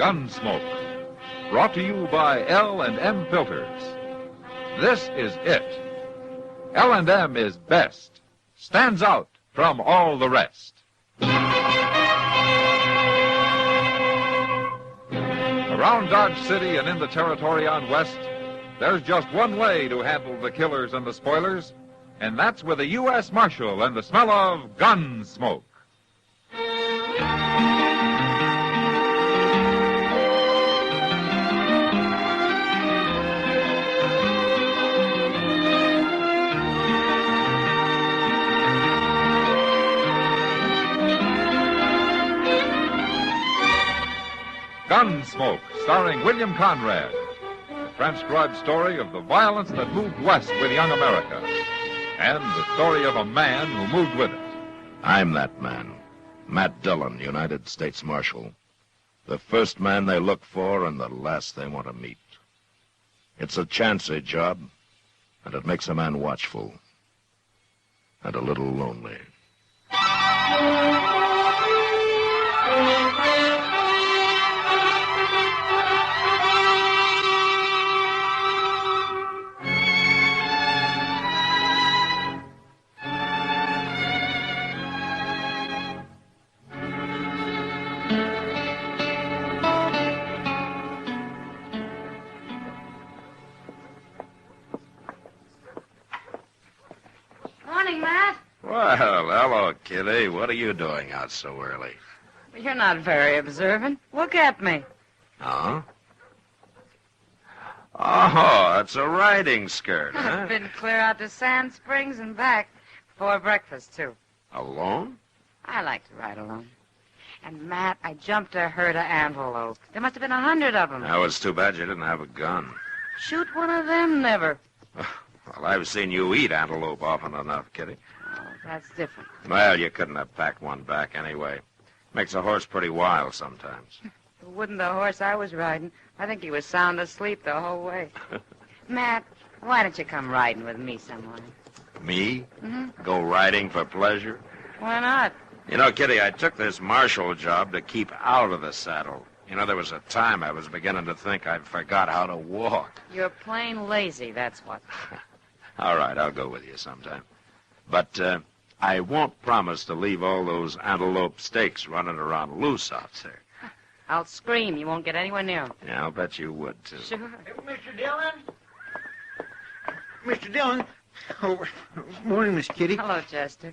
Gunsmoke. Brought to you by L&M Filters. This is it. L&M is best. Stands out from all the rest. Around Dodge City and in the territory on West, there's just one way to handle the killers and the spoilers, and that's with a U.S. Marshal and the smell of Gunsmoke. Gunsmoke, starring William Conrad. A transcribed story of the violence that moved west with young America. And the story of a man who moved with it. I'm that man. Matt Dillon, United States Marshal. The first man they look for and the last they want to meet. It's a chancy job, and it makes a man watchful. And a little lonely. Morning, Matt. Well, hello, Kitty. What are you doing out so early? You're not very observant. Look at me. Huh? Oh, that's a riding skirt, huh? I've been clear out to Sand Springs and back before breakfast, too. Alone? I like to ride alone. And, Matt, I jumped a herd of antelope. There must have been 100 of them. That was too bad you didn't have a gun. Shoot one of them, never. Well, I've seen you eat antelope often enough, Kitty. Oh, that's different. Well, you couldn't have packed one back anyway. Makes a horse pretty wild sometimes. It wouldn't the horse I was riding. I think he was sound asleep the whole way. Matt, why don't you come riding with me somewhere? Me? Mm-hmm. Go riding for pleasure? Why not? You know, Kitty, I took this marshal job to keep out of the saddle. You know, there was a time I was beginning to think I forgot how to walk. You're plain lazy, that's what. All right, I'll go with you sometime. But I won't promise to leave all those antelope steaks running around loose out there. I'll scream. You won't get anywhere near them. Yeah, I'll bet you would, too. Sure. Hey, Mr. Dillon? Mr. Dillon? Oh, morning, Miss Kitty. Hello, Chester.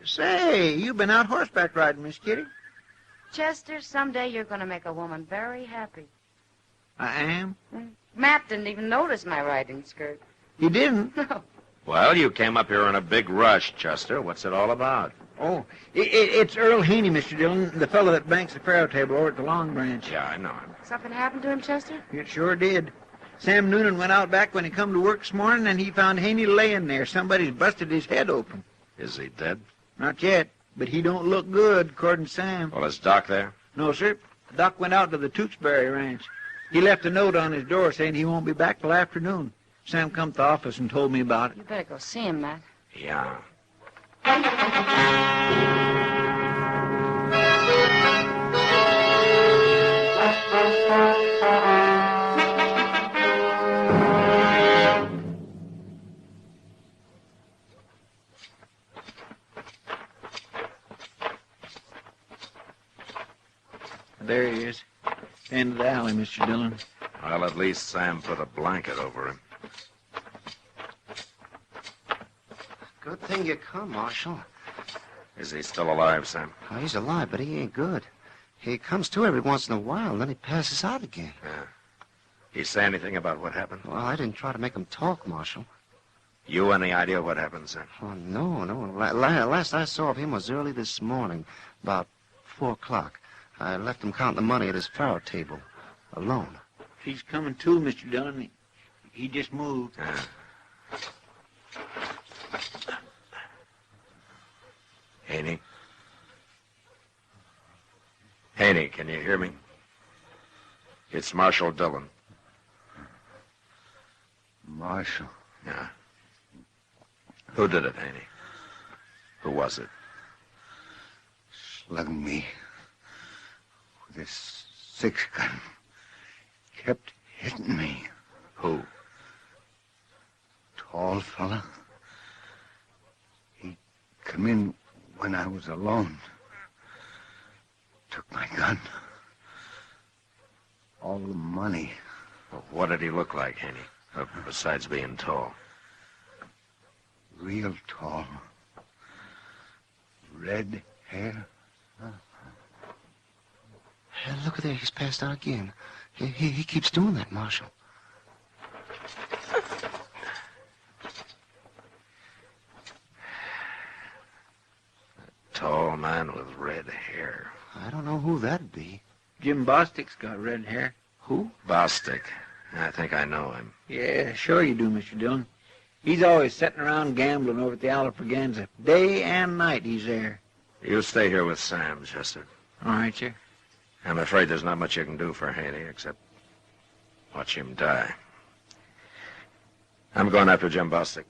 Say, you've been out horseback riding, Miss Kitty. Chester, someday you're going to make a woman very happy. I am? Matt didn't even notice my riding skirt. You didn't? No. Well, you came up here in a big rush, Chester. What's it all about? Oh, it's Earl Haney, Mr. Dillon, the fellow that banks the faro table over at the Long Branch. Yeah, I know him. Something happened to him, Chester? It sure did. Sam Noonan went out back when he come to work this morning, and he found Haney laying there. Somebody's busted his head open. Is he dead? Not yet, but he don't look good, according to Sam. Well, is Doc there? No, sir. Doc went out to the Tewksbury Ranch. He left a note on his door saying he won't be back till afternoon. Sam come to the office and told me about it. You better go see him, Matt. Yeah. There he is. End of the alley, Mr. Dillon. Well, at least Sam put a blanket over him. Good thing you come, Marshal. Is he still alive, Sam? Oh, he's alive, but he ain't good. He comes to every once in a while, and then he passes out again. Yeah. He say anything about what happened? Well, I didn't try to make him talk, Marshal. You any idea what happened, Sam? Oh, no. Last I saw of him was early this morning, about 4 o'clock. I left him counting the money at his faro table, alone. He's coming to, Mr. Dillon. He just moved. Haney? Haney, can you hear me? It's Marshal Dillon. Marshal? Yeah. Who did it, Haney? Who was it? Slugged me with this six gun kept hitting me. Who? Tall fella. He come in when I was alone. Took my gun. All the money. Well, what did he look like, Haney? Besides being tall. Real tall. Red hair. Hey, look at there. He's passed out again. He keeps doing that, Marshal. Tall man with red hair. I don't know who that'd be. Jim Bostic's got red hair. Who? Bostic. I think I know him. Yeah, sure you do, Mr. Dillon. He's always sitting around gambling over at the Alafraganza. Day and night he's there. You stay here with Sam, Chester. All right, sir. I'm afraid there's not much you can do for Haney except watch him die. I'm going after Jim Bostic.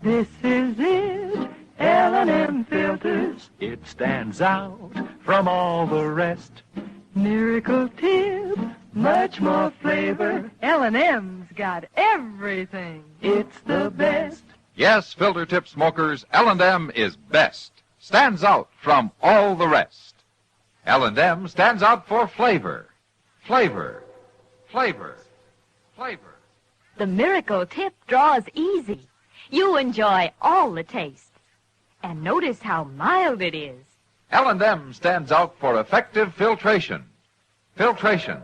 This is it, L&M Filters. It stands out from all the rest. Miracle Tip, much more flavor. L&M's got everything. It's the best. Yes, filter tip smokers, L&M is best. Stands out from all the rest. L&M stands out for flavor. Flavor. Flavor. Flavor. The Miracle Tip draws easy. You enjoy all the tastes. And notice how mild it is. L&M stands out for effective filtration. Filtration.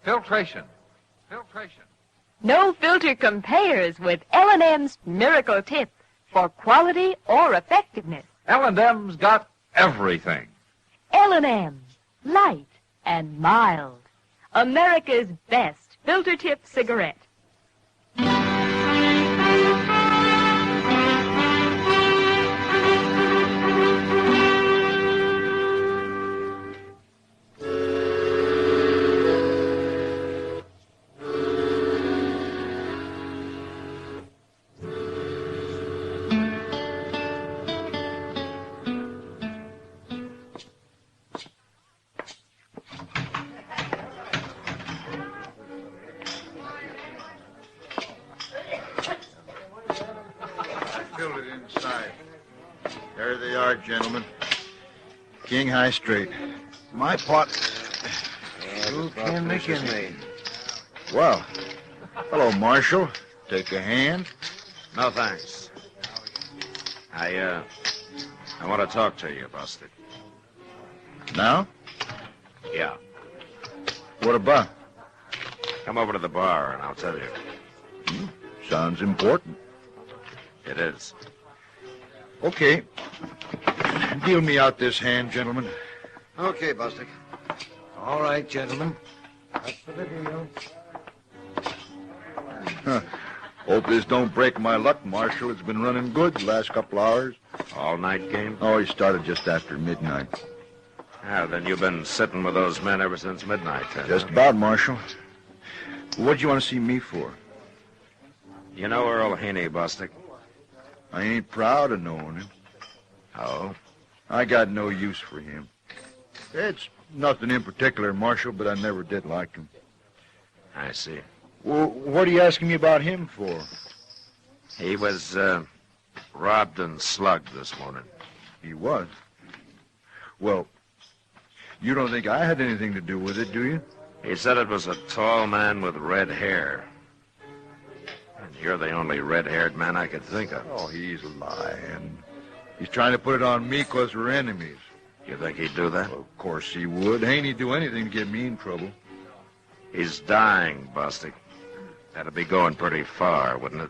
Filtration. Filtration. No filter compares with L&M's Miracle Tip for quality or effectiveness. L&M's got everything. L&M, light and mild. America's best filter tip cigarette. Filled it inside. There they are, gentlemen. King High Straight. My pot. Who can make it? Well, hello, Marshal. Take a hand. No, thanks. I want to talk to you, Bostic. Now? Yeah. What about? Come over to the bar and I'll tell you. Sounds important. It is. Okay. Deal me out this hand, gentlemen. Okay, Bostic. All right, gentlemen. That's for the deal. Hope this don't break my luck, Marshal. It's been running good the last couple hours. All-night game? Oh, he started just after midnight. Then you've been sitting with those men ever since midnight, then. Just about, Marshal. What'd you want to see me for? You know Earl Haney, Bostic? I ain't proud of knowing him. Oh? I got no use for him. It's nothing in particular, Marshal, but I never did like him. I see. Well, what are you asking me about him for? He was, robbed and slugged this morning. He was? Well, you don't think I had anything to do with it, do you? He said it was a tall man with red hair. And you're the only red-haired man I could think of. Oh, he's lying. He's trying to put it on me because we're enemies. You think he'd do that? Well, of course he would. Ain't he do anything to get me in trouble? He's dying, Bostic. That'd be going pretty far, wouldn't it?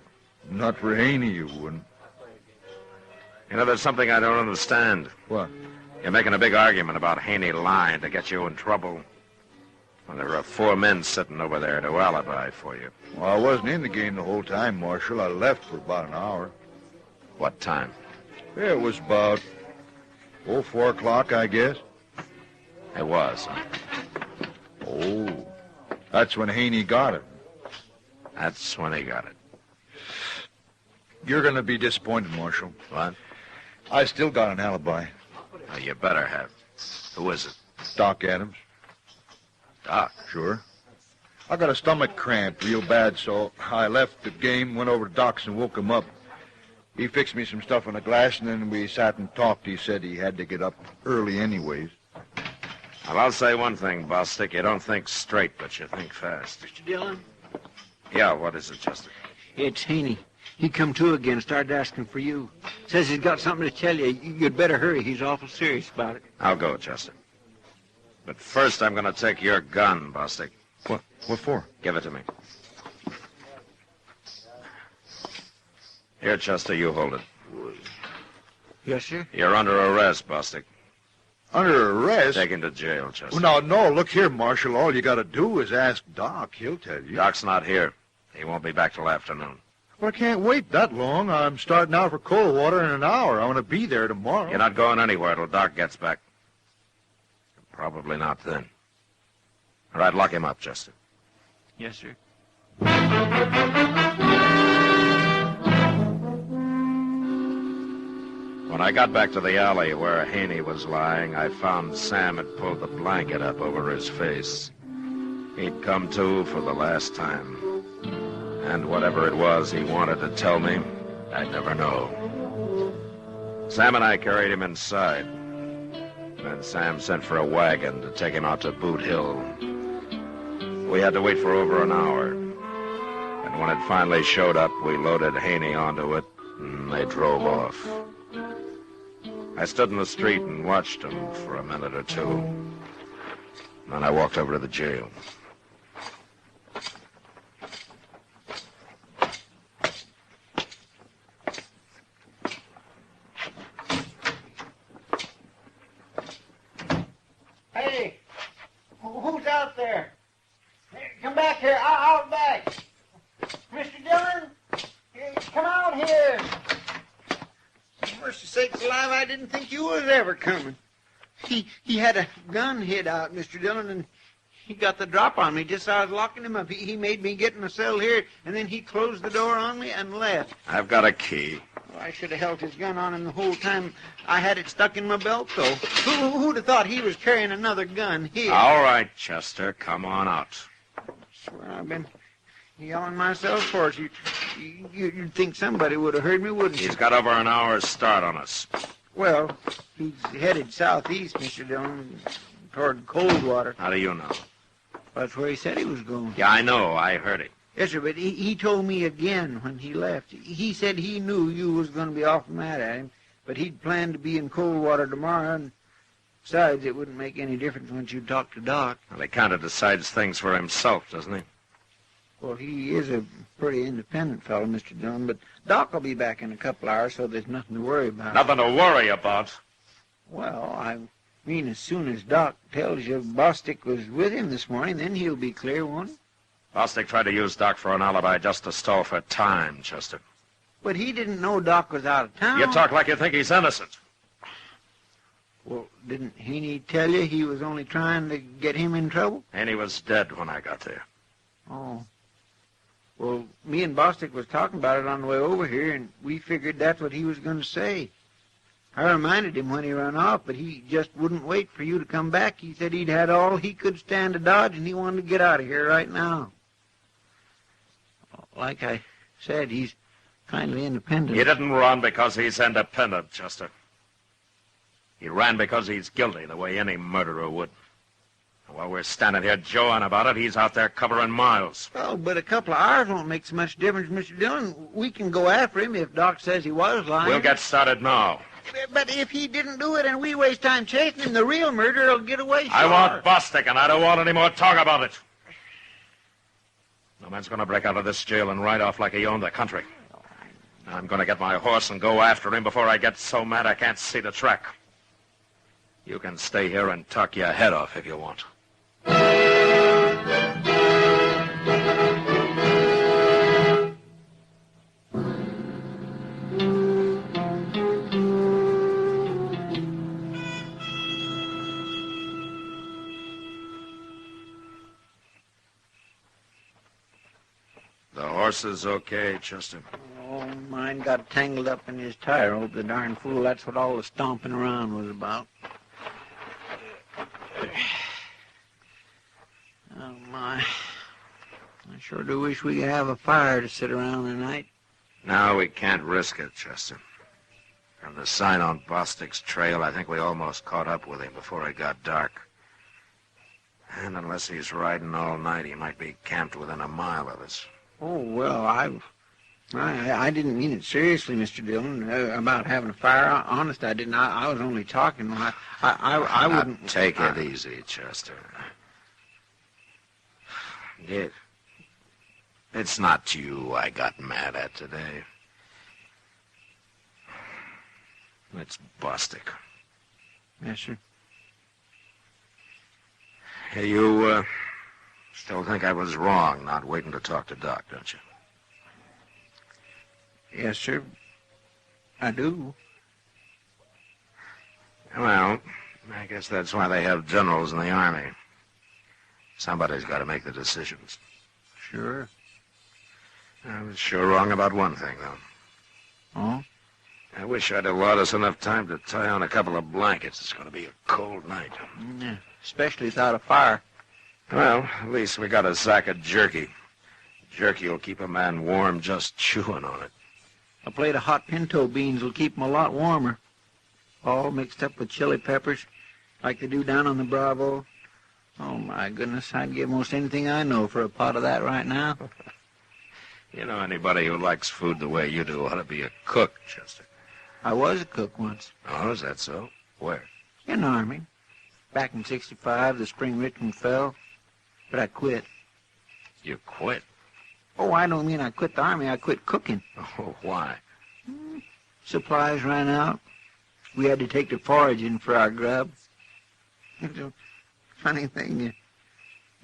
Not for Haney, you wouldn't. You know, there's something I don't understand. What? You're making a big argument about Haney lying to get you in trouble. Well, there are 4 men sitting over there to alibi for you. Well, I wasn't in the game the whole time, Marshal. I left for about an hour. What time? It was about Oh, 4 o'clock, I guess. It was, huh? Oh, that's when Haney got it. That's when he got it. You're going to be disappointed, Marshal. What? I still got an alibi. Well, you better have. Who is it? Doc Adams. Doc. Sure. I got a stomach cramp real bad, so I left the game, went over to Doc's and woke him up. He fixed me some stuff in a glass, and then we sat and talked. He said he had to get up early anyways. Well, I'll say one thing, Bostic. You don't think straight, but you think fast. Mr. Dillon? Yeah, what is it, Chester? It's Haney. He come to again, started asking for you. Says he's got something to tell you. You'd better hurry. He's awful serious about it. I'll go, Chester. But first, I'm going to take your gun, Bostic. What for? Give it to me. Here, Chester, you hold it. Yes, sir? You're under arrest, Bostic. Under arrest? Taken to jail, Chester. Well, no, look here, Marshal. All you got to do is ask Doc. He'll tell you. Doc's not here. He won't be back till afternoon. Well, I can't wait that long. I'm starting out for Coldwater in an hour. I want to be there tomorrow. You're not going anywhere till Doc gets back. Probably not then. All right, lock him up, Chester. Yes, sir. When I got back to the alley where Haney was lying, I found Sam had pulled the blanket up over his face. He'd come to for the last time. And whatever it was he wanted to tell me, I'd never know. Sam and I carried him inside. Then Sam sent for a wagon to take him out to Boot Hill. We had to wait for over an hour. And when it finally showed up, we loaded Haney onto it, and they drove off. I stood in the street and watched them for a minute or two. Then I walked over to the jail. Hey, who's out there? Hey, come back here. I'll be back. Mr. Dillon, hey, come out here. Mercy sakes alive, I didn't think you was ever coming. He had a gun hid out, Mr. Dillon, and he got the drop on me just as I was locking him up. He made me get in a cell here, and then he closed the door on me and left. I've got a key. Well, I should have held his gun on him the whole time. I had it stuck in my belt, though. Who'd have thought he was carrying another gun here? All right, Chester, come on out. I swear I've been yelling myself for it. You'd think somebody would have heard me, wouldn't you? He's got over an hour's start on us. Well, he's headed southeast, Mr. Dillon, toward Coldwater. How do you know? That's where he said he was going. Yeah, I know. I heard him. Yes, sir, but he told me again when he left. He said he knew you was going to be awful mad at him, but he'd planned to be in Coldwater tomorrow, and besides, it wouldn't make any difference once you talk to Doc. Well, he kind of decides things for himself, doesn't he? Well, he is a pretty independent fellow, Mr. Dillon, but Doc will be back in a couple hours, so there's nothing to worry about. Nothing to worry about. Well, I mean, as soon as Doc tells you Bostic was with him this morning, then he'll be clear, won't he? Bostic tried to use Doc for an alibi just to stall for time, Chester. But he didn't know Doc was out of town. You talk like you think he's innocent. Well, didn't Haney tell you he was only trying to get him in trouble? And he was dead when I got there. Oh. Well, me and Bostic was talking about it on the way over here, and we figured that's what he was going to say. I reminded him when he ran off, but he just wouldn't wait for you to come back. He said he'd had all he could stand to dodge, and he wanted to get out of here right now. Like I said, he's kind of independent. He didn't run because he's independent, Chester. He ran because he's guilty, the way any murderer would. And while we're standing here jawing about it, he's out there covering miles. Well, but a couple of hours won't make so much difference, Mr. Dillon. We can go after him if Doc says he was lying. We'll get started now. But if he didn't do it and we waste time chasing him, the real murderer will get away. Sure. I want Bostic, and I don't want any more talk about it. No man's going to break out of this jail and ride off like he owned the country. I'm going to get my horse and go after him before I get so mad I can't see the track. You can stay here and talk your head off if you want. The horse is okay, Chester? Oh, mine got tangled up in his tire rope, the darn fool. That's what all the stomping around was about. Oh, my. I sure do wish we could have a fire to sit around tonight. No, we can't risk it, Chester. From the sign on Bostic's trail, I think we almost caught up with him before it got dark. And unless he's riding all night, he might be camped within a mile of us. Oh, well, I didn't mean it seriously, Mr. Dillon, about having a fire. Honest, I didn't. I was only talking. I wouldn't... Now, take it easy, Chester. It's not you I got mad at today. It's Bostic. Yes, sir. Hey, you, still think I was wrong not waiting to talk to Doc, don't you? Yes, sir. I do. Well, I guess that's why they have generals in the Army. Somebody's got to make the decisions. Sure. I was sure wrong about one thing, though. Oh? I wish I'd allowed us enough time to tie on a couple of blankets. It's going to be a cold night. Yeah, especially without a fire. Well, at least we got a sack of jerky. Jerky will keep a man warm just chewing on it. A plate of hot pinto beans will keep 'em a lot warmer. All mixed up with chili peppers, like they do down on the Bravo. Oh, my goodness, I'd give most anything I know for a pot of that right now. You know, anybody who likes food the way you do ought to be a cook, Chester. I was a cook once. Oh, is that so? Where? In the Army. Back in '65, the spring Richmond fell. But I quit. You quit? Oh, I don't mean I quit the Army. I quit cooking. Oh, why? Supplies ran out. We had to take to foraging for our grub. It's a funny thing. You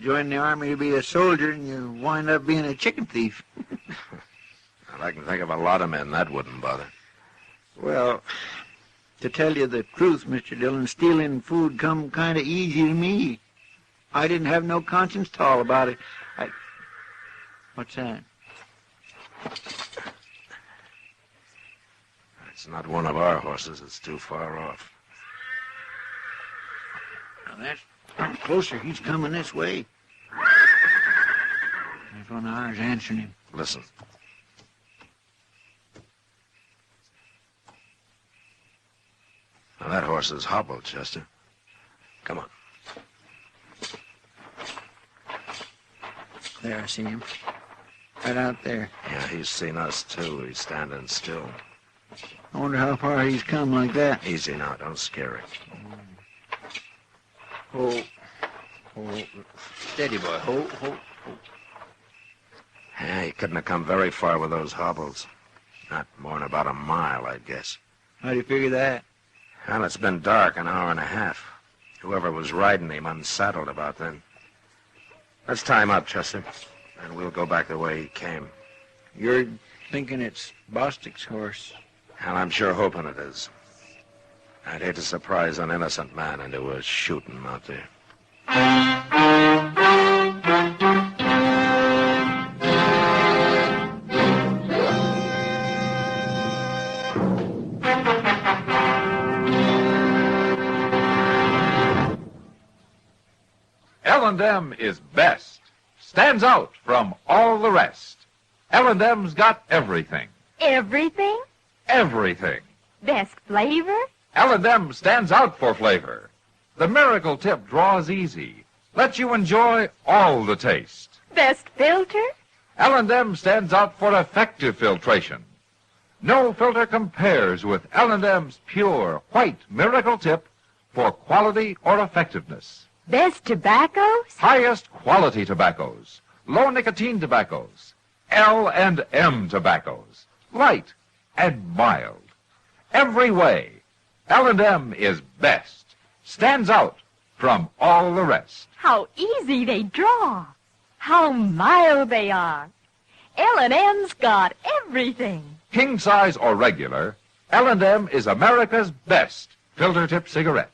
join the Army to be a soldier, and you wind up being a chicken thief. Well, I can think of a lot of men that wouldn't bother. Well, to tell you the truth, Mr. Dillon, stealing food come kind of easy to me. I didn't have no conscience at all about it. What's that? It's not one of our horses. It's too far off. Now that's closer. He's coming this way. There's one of ours answering him. Listen. Now, that horse is hobbled, Chester. Come on. There, I see him. Right out there. Yeah, he's seen us, too. He's standing still. I wonder how far he's come like that. Easy now. Don't scare him. Oh. Steady, boy. Hold. Yeah, he couldn't have come very far with those hobbles. Not more than about a mile, I'd guess. How do you figure that? Well, it's been dark an hour and a half. Whoever was riding him unsaddled about then. Let's tie him up, Chester, and we'll go back the way he came. You're thinking it's Bostic's horse. And I'm sure hoping it is. I'd hate to surprise an innocent man into a shooting out there. L&M is best. Stands out from all the rest. L&M's got everything. Everything? Everything. Best flavor? L&M stands out for flavor. The miracle tip draws easy. Lets you enjoy all the taste. Best filter? L&M stands out for effective filtration. No filter compares with L&M's pure white miracle tip for quality or effectiveness. Best tobaccos? Highest quality tobaccos. Low nicotine tobaccos. L&M tobaccos. Light and mild. Every way, L&M is best. Stands out from all the rest. How easy they draw. How mild they are. L&M's got everything. King size or regular, L&M is America's best filter tip cigarette.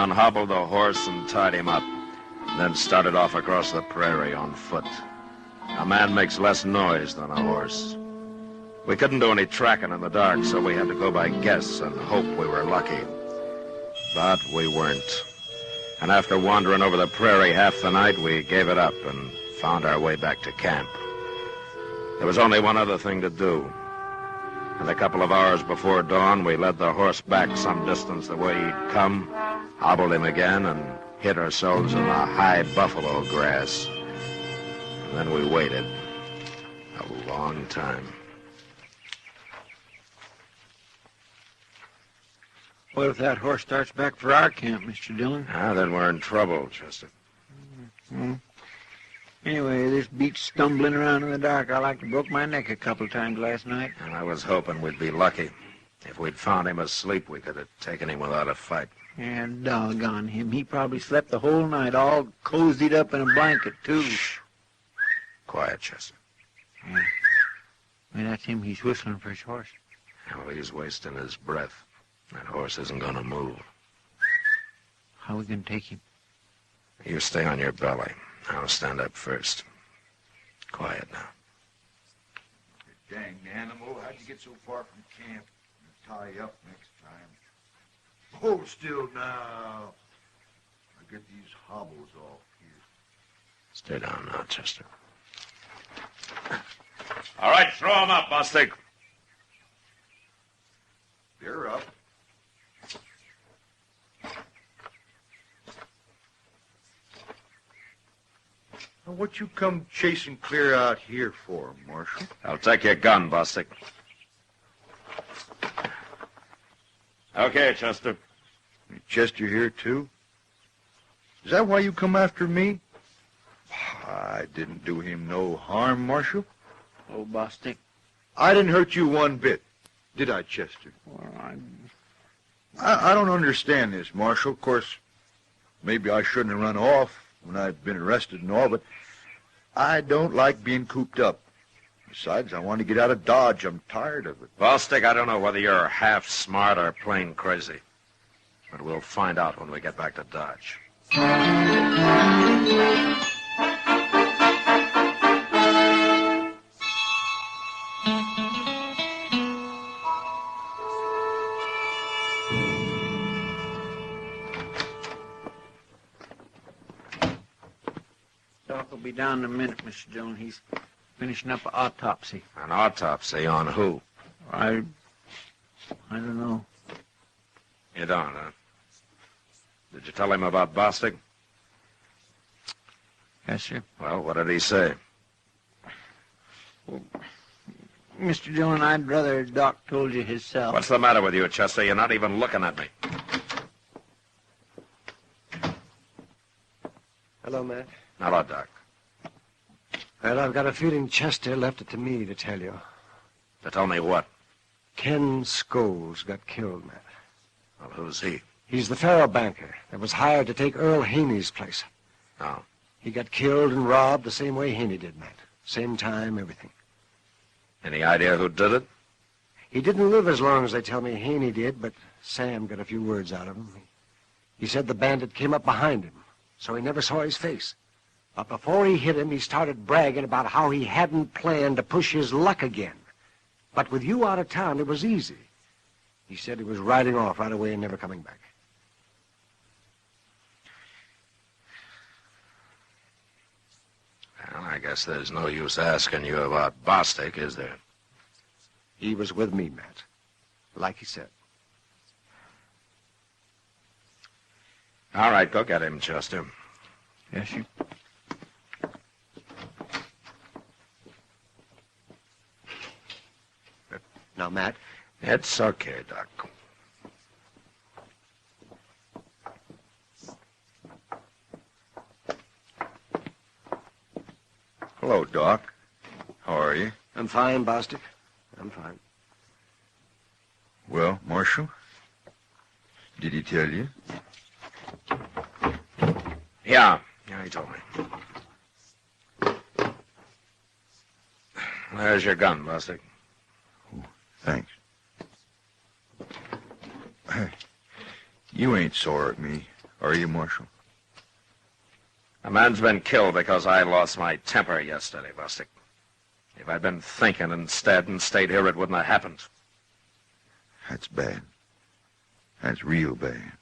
unhobbled the horse and tied him up, then started off across the prairie on foot. A man makes less noise than a horse. We couldn't do any tracking in the dark, so we had to go by guess and hope we were lucky. But we weren't. And after wandering over the prairie half the night, we gave it up and found our way back to camp. There was only one other thing to do. And a couple of hours before dawn, we led the horse back some distance the way he'd come, hobbled him again, and hid ourselves in the high buffalo grass. And then we waited a long time. What if that horse starts back for our camp, Mr. Dillon? Then we're in trouble, Chester. Mm-hmm. Anyway, this beats stumbling around in the dark. I like to broke my neck a couple of times last night. And I was hoping we'd be lucky. If we'd found him asleep, we could have taken him without a fight. And doggone him. He probably slept the whole night, all cozied up in a blanket, too. Shh. Quiet, Chester. Yeah. Well, that's him. He's whistling for his horse. Well, he's wasting his breath. That horse isn't going to move. How are we going to take him? You stay on your belly. I'll stand up first. Quiet now. You dang animal. How'd you get so far from camp? I'll tie you up next time. Hold still now. I'll get these hobbles off here. Stay down now, Chester. All right, throw him up, Bostic. They're up. Now, what you come chasing clear out here for, Marshal? I'll take your gun, Bostic. Okay, Chester. Chester here, too? Is that why you come after me? I didn't do him no harm, Marshal. Oh, Bostic. I didn't hurt you one bit, did I, Chester? Well, I don't understand this, Marshal. Of course, maybe I shouldn't have run off when I'd been arrested and all, but I don't like being cooped up. Besides, I want to get out of Dodge. I'm tired of it. Bostic, I don't know whether you're half smart or plain crazy. But we'll find out when we get back to Dodge. Doc will be down in a minute, Mr. Dillon. He's finishing up an autopsy. An autopsy on who? I don't know. You don't, huh? Did you tell him about Bostic? Yes, sir. Well, what did he say? Well, Mr. Dillon, I'd rather Doc told you himself. What's the matter with you, Chester? You're not even looking at me. Hello, Matt. Hello, Doc. Well, I've got a feeling Chester left it to me to tell you. To tell me what? Ken Scholes got killed, Matt. Well, who's he? He's the faro banker that was hired to take Earl Haney's place. Oh. He got killed and robbed the same way Haney did, Matt. Same time, everything. Any idea who did it? He didn't live as long as they tell me Haney did, but Sam got a few words out of him. He said the bandit came up behind him, so he never saw his face. But before he hit him, he started bragging about how he hadn't planned to push his luck again. But with you out of town, it was easy. He said he was riding off right away and never coming back. Well, I guess there's no use asking you about Bostic, is there? He was with me, Matt, like he said. All right, go get him, Chester. Yes, sir. Now, Matt, It's okay, Doc. Hello, Doc. How are you? I'm fine, Bostic. I'm fine. Well, Marshal, did he tell you? Yeah, he told me. There's your gun, Bostic. Thanks. You ain't sore at me, Are you, Marshal? A man's been killed because I lost my temper yesterday, Bostic. If I'd been thinking instead and stayed here, it wouldn't have happened. That's bad. That's real bad.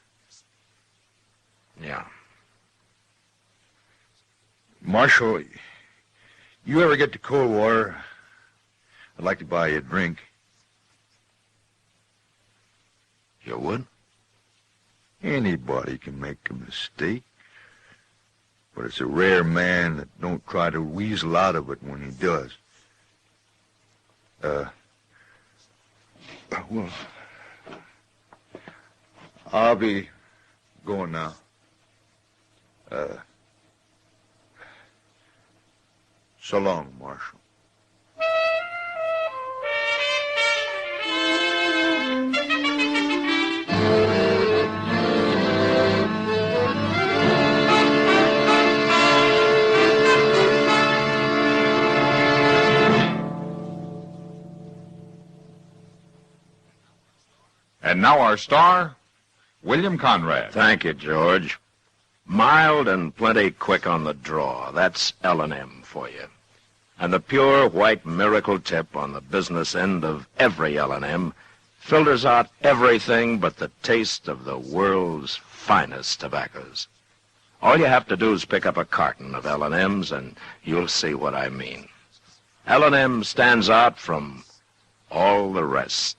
Yeah. Marshal, you ever get to Coldwater, I'd like to buy you a drink. You would? Anybody can make a mistake. But it's a rare man that don't try to weasel out of it when he does. Well, I'll be going now. So long, Marshal. And now our star, William Conrad. Thank you, George. Mild and plenty quick on the draw. That's L&M for you. And the pure white miracle tip on the business end of every L&M filters out everything but the taste of the world's finest tobaccos. All you have to do is pick up a carton of L&M's and you'll see what I mean. L&M stands out from all the rest.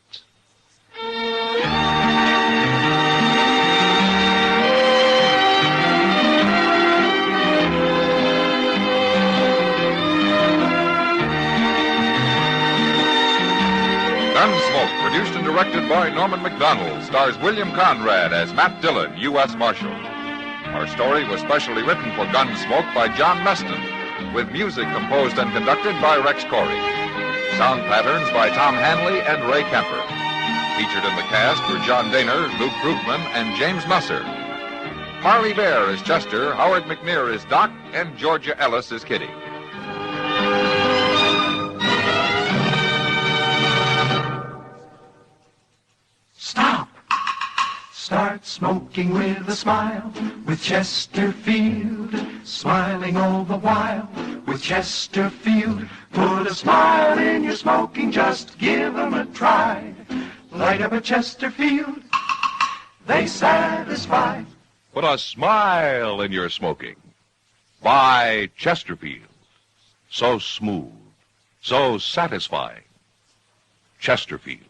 Gunsmoke, produced and directed by Norman MacDonald, stars William Conrad as Matt Dillon, U.S. Marshal. Our story was specially written for Gunsmoke by John Meston, with music composed and conducted by Rex Corey. Sound patterns by Tom Hanley and Ray Kemper. Featured in the cast were John Daner, Luke Krugman, and James Musser. Harley Bear is Chester, Howard McNear is Doc, and Georgia Ellis is Kitty. Stop. Start smoking with a smile, with Chesterfield, smiling all the while, with Chesterfield. Put a smile in your smoking, just give 'em a try. Light up a Chesterfield, they satisfy. Put a smile in your smoking. Buy Chesterfield. So smooth, so satisfying. Chesterfield.